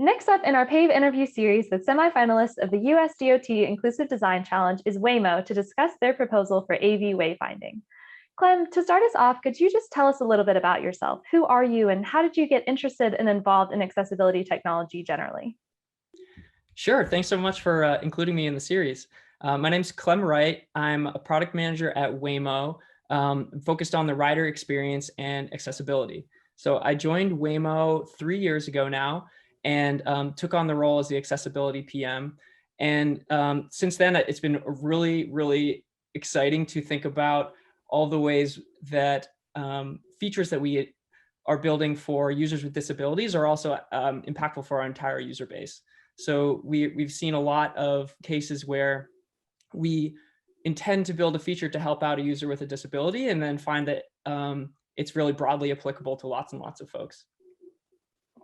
Next up in our PAVE interview series, the semifinalists of the US DOT Inclusive Design Challenge is Waymo to discuss their proposal for AV wayfinding. Clem, to start us off, could you just tell us a little bit about yourself? Who are you and how did you get interested and involved in accessibility technology generally? Sure, thanks so much for including me in the series. My name's Clement Wright. I'm a product manager at Waymo, focused on the rider experience and accessibility. So I joined Waymo 3 years ago now and took on the role as the accessibility PM. And since then, it's been really, really exciting to think about all the ways that features that we are building for users with disabilities are also impactful for our entire user base. So we've seen a lot of cases where we intend to build a feature to help out a user with a disability and then find that it's really broadly applicable to lots and lots of folks.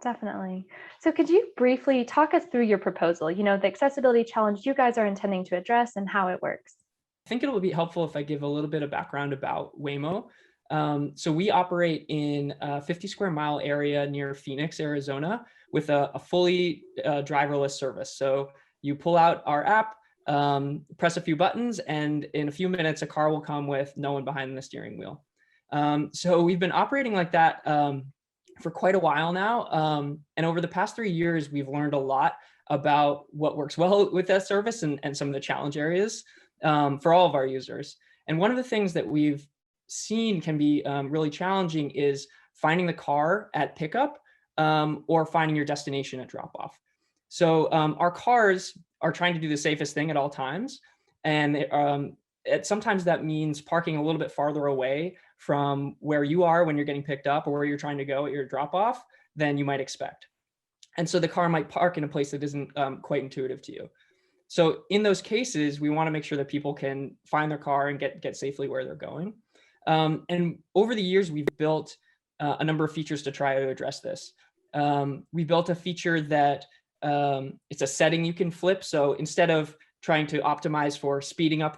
Definitely. So could you briefly talk us through your proposal, the accessibility challenge you guys are intending to address and how it works? I think it'll be helpful if I give a little bit of background about Waymo. So we operate in a 50 square mile area near Phoenix, Arizona, with a fully driverless service. So you pull out our app, press a few buttons, and in a few minutes, a car will come with no one behind the steering wheel. So we've been operating like that for quite a while now. And over the past 3 years, we've learned a lot about what works well with that service and some of the challenge areas for all of our users. And one of the things that we've seen can be really challenging is finding the car at pickup or finding your destination at drop off. So our cars are trying to do the safest thing at all times. And sometimes that means parking a little bit farther away from where you are when you're getting picked up or where you're trying to go at your drop off than you might expect. And so the car might park in a place that isn't quite intuitive to you. So in those cases, we want to make sure that people can find their car and get safely where they're going. And over the years, we've built a number of features to try to address this. We built a feature that it's a setting you can flip. So instead of trying to optimize for speeding up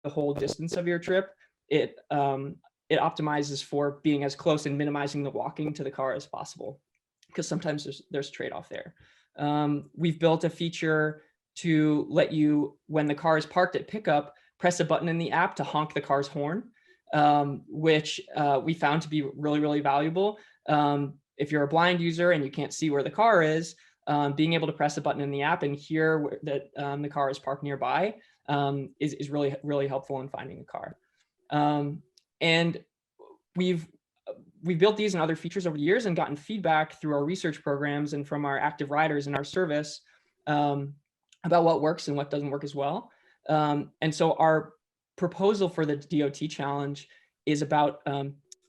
the whole distance of your trip, it optimizes for being as close and minimizing the walking to the car as possible, because sometimes there's a trade-off there. We've built a feature to let you, when the car is parked at pickup, press a button in the app to honk the car's horn, which we found to be really, really valuable. If you're a blind user and you can't see where the car is, being able to press a button in the app and hear that the car is parked nearby is really, really helpful in finding the car. And we've built these and other features over the years and gotten feedback through our research programs and from our active riders in our service about what works and what doesn't work as well. And so our proposal for the DOT challenge is about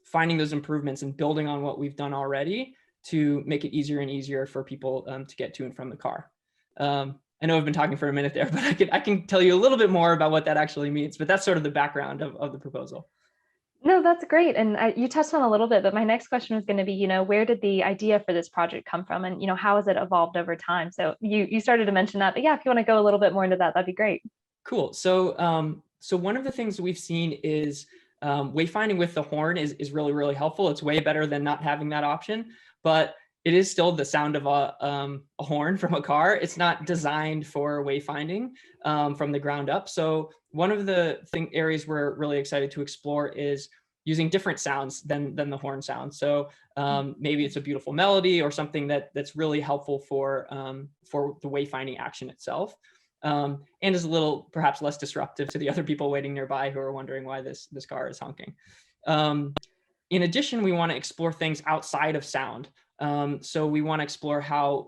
finding those improvements and building on what we've done already to make it easier and easier for people to get to and from the car. I know I've been talking for a minute there, but I can tell you a little bit more about what that actually means, but that's sort of the background of the proposal. No, that's great. And you touched on a little bit, but my next question was going to be, where did the idea for this project come from? And, how has it evolved over time? So you started to mention that, but yeah, if you want to go a little bit more into that, that'd be great. Cool. So so one of the things we've seen is wayfinding with the horn is really, really helpful. It's way better than not having that option, but it is still the sound of a horn from a car. It's not designed for wayfinding from the ground up. So one of the areas we're really excited to explore is using different sounds than the horn sound. So maybe it's a beautiful melody or something that's really helpful for the wayfinding action itself. And is a little perhaps less disruptive to the other people waiting nearby who are wondering why this car is honking. In addition, we want to explore things outside of sound. So we want to explore how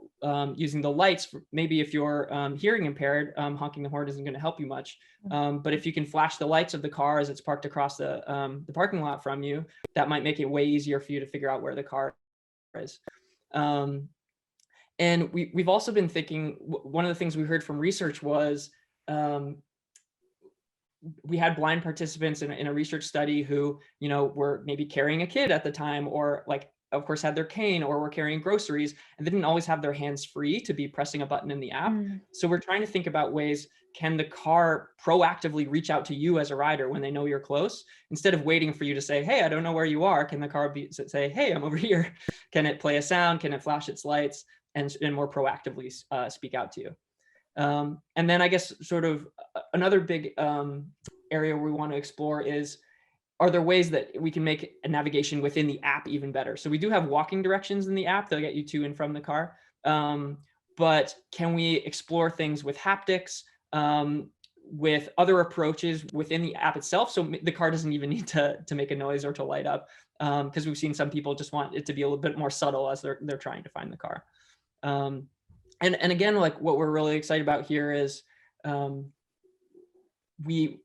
using the lights, maybe if you're hearing impaired, honking the horn isn't going to help you much. But if you can flash the lights of the car as it's parked across the parking lot from you, that might make it way easier for you to figure out where the car is. And we've also been thinking, one of the things we heard from research was we had blind participants in a research study who, were maybe carrying a kid at the time, or of course, had their cane or were carrying groceries and they didn't always have their hands free to be pressing a button in the app. So we're trying to think about ways, can the car proactively reach out to you as a rider when they know you're close? Instead of waiting for you to say, hey, I don't know where you are, can the car say, hey, I'm over here? Can it play a sound? Can it flash its lights? and more proactively speak out to you. And then I guess sort of another big area we want to explore is, are there ways that we can make a navigation within the app even better? So we do have walking directions in the app that'll get you to and from the car. But can we explore things with haptics, with other approaches within the app itself? So the car doesn't even need to make a noise or to light up, because we've seen some people just want it to be a little bit more subtle as they're trying to find the car. And again, like what we're really excited about here is we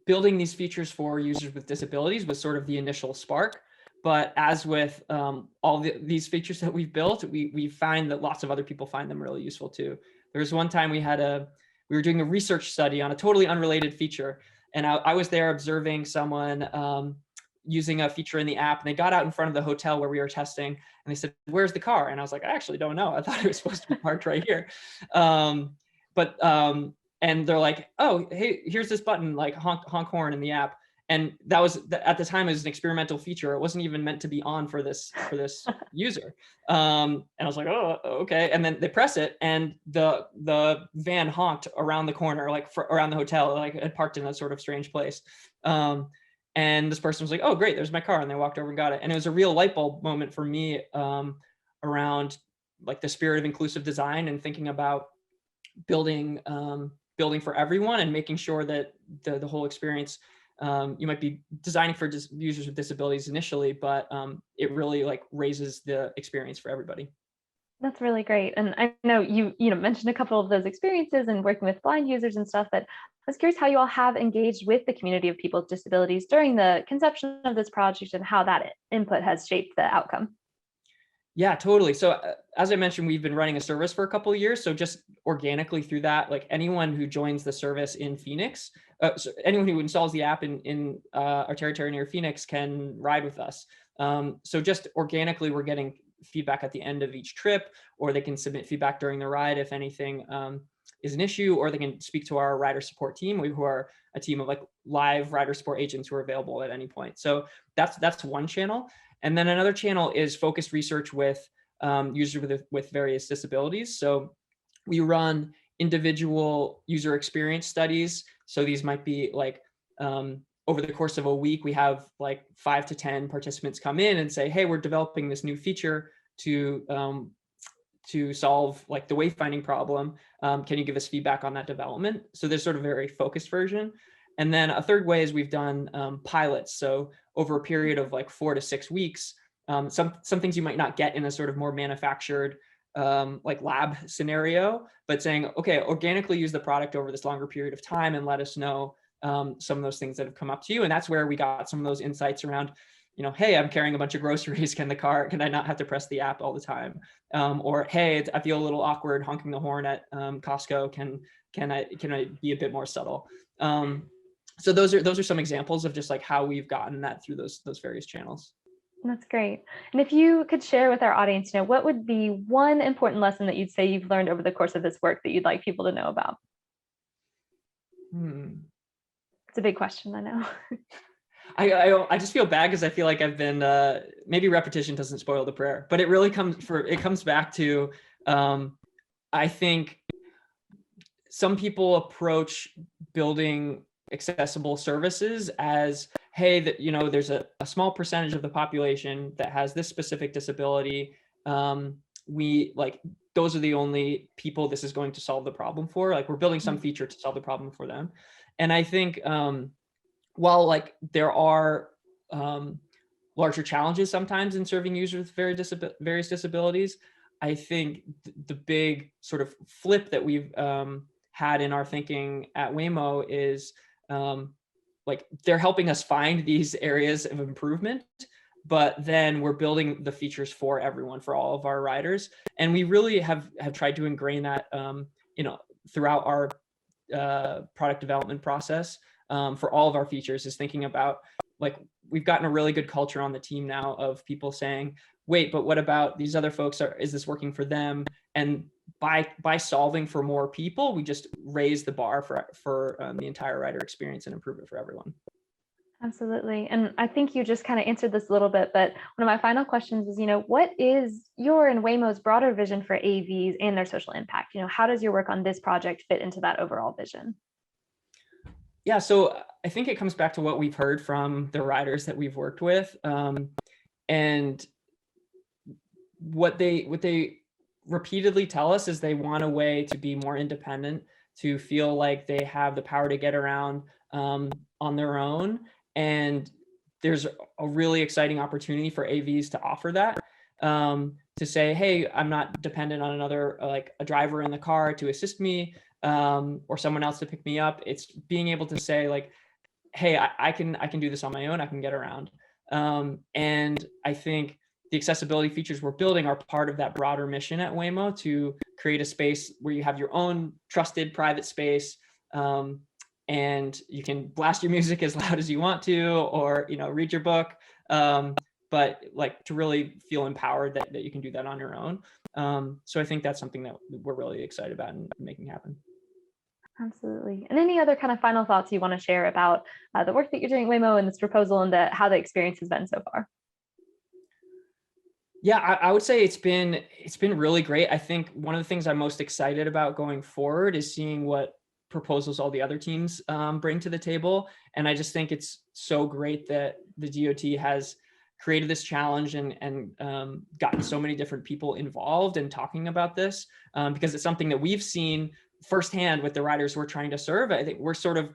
building these features for users with disabilities was sort of the initial spark. But as with all these features that we've built, we find that lots of other people find them really useful too. There was one time we were doing a research study on a totally unrelated feature, and I was there observing someone using a feature in the app, and they got out in front of the hotel where we were testing, and they said, "Where's the car?" And I was like, "I actually don't know. I thought it was supposed to be parked right here." And they're like, "Oh, hey, here's this button, like honk horn in the app." And that was, at the time, it was an experimental feature. It wasn't even meant to be on for this user. And I was like, "Oh, okay." And then they press it, and the van honked around the corner, like around the hotel, like it parked in a sort of strange place. And this person was like, "Oh, great, there's my car." And they walked over and got it. And it was a real light bulb moment for me around like the spirit of inclusive design and thinking about building for everyone and making sure that the whole experience, you might be designing for users with disabilities initially, but it really like raises the experience for everybody. That's really great. And I know you mentioned a couple of those experiences and working with blind users and stuff, but I was curious how you all have engaged with the community of people with disabilities during the conception of this project and how that input has shaped the outcome. Yeah, totally. So as I mentioned, we've been running a service for a couple of years. So just organically through that, like anyone who joins the service in Phoenix, so anyone who installs the app in our territory near Phoenix can ride with us. So just organically, we're getting feedback at the end of each trip, or they can submit feedback during the ride if anything is an issue, or they can speak to our rider support team, who are a team of like live rider support agents who are available at any point. So that's one channel. And then another channel is focused research with users with various disabilities. So we run individual user experience studies. So these might be like over the course of a week, we have like 5 to 10 participants come in and say, "Hey, we're developing this new feature to solve like the wayfinding problem. Can you give us feedback on that development?" So there's sort of a very focused version. And then a third way is we've done pilots. So over a period of like 4 to 6 weeks, some things you might not get in a sort of more manufactured like lab scenario, but saying, "Okay, organically use the product over this longer period of time and let us know some of those things that have come up to you." And that's where we got some of those insights around, "Hey, I'm carrying a bunch of groceries. Can I not have to press the app all the time?" Or, "Hey, I feel a little awkward honking the horn at Costco. Can I be a bit more subtle?" So those are some examples of just like how we've gotten that through those various channels. That's great. And if you could share with our audience, what would be one important lesson that you'd say you've learned over the course of this work that you'd like people to know about? It's a big question, I know. I just feel bad because I feel like I've been maybe repetition doesn't spoil the prayer, but it really comes back to I think some people approach building accessible services as, "Hey, that there's a small percentage of the population that has this specific disability. We like those are the only people this is going to solve the problem for. Like we're building some feature to solve the problem for them." And I think while like there are larger challenges sometimes in serving users with various disabilities, I think the big sort of flip that we've had in our thinking at Waymo is like they're helping us find these areas of improvement, but then we're building the features for everyone, for all of our riders. And we really have tried to ingrain that throughout our product development process for all of our features, is thinking about like we've gotten a really good culture on the team now of people saying, "Wait, but what about these other folks? Is this working for them?" And by solving for more people, we just raise the bar for the entire rider experience and improve it for everyone. Absolutely. And I think you just kind of answered this a little bit, but one of my final questions is, what is your and Waymo's broader vision for AVs and their social impact? How does your work on this project fit into that overall vision? Yeah, so I think it comes back to what we've heard from the riders that we've worked with, and what they repeatedly tell us is they want a way to be more independent, to feel like they have the power to get around on their own. And there's a really exciting opportunity for AVs to offer that, to say, hey, I'm not dependent on another, like a driver in the car to assist me, or someone else to pick me up. It's being able to say like, hey, I can do this on my own. I can get around. And I think the accessibility features we're building are part of that broader mission at Waymo to create a space where you have your own trusted private space, and you can blast your music as loud as you want to, or read your book, but like to really feel empowered that you can do that on your own. So I think that's something that we're really excited about and making happen. Absolutely. And any other kind of final thoughts you want to share about the work that you're doing at Waymo and this proposal and how the experience has been so far? Yeah, I would say it's been really great. I think one of the things I'm most excited about going forward is seeing what proposals all the other teams bring to the table. And I just think it's so great that the DOT has created this challenge and gotten so many different people involved in talking about this, because it's something that we've seen firsthand with the riders we're trying to serve. I think we're sort of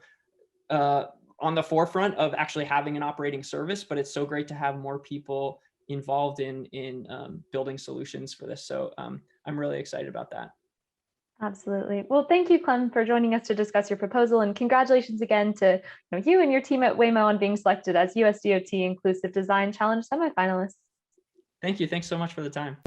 on the forefront of actually having an operating service, but it's so great to have more people involved in building solutions for this. So I'm really excited about that. Absolutely. Well, thank you, Clem, for joining us to discuss your proposal, and congratulations again to you and your team at Waymo on being selected as USDOT Inclusive Design Challenge semifinalists. Thank you. Thanks so much for the time.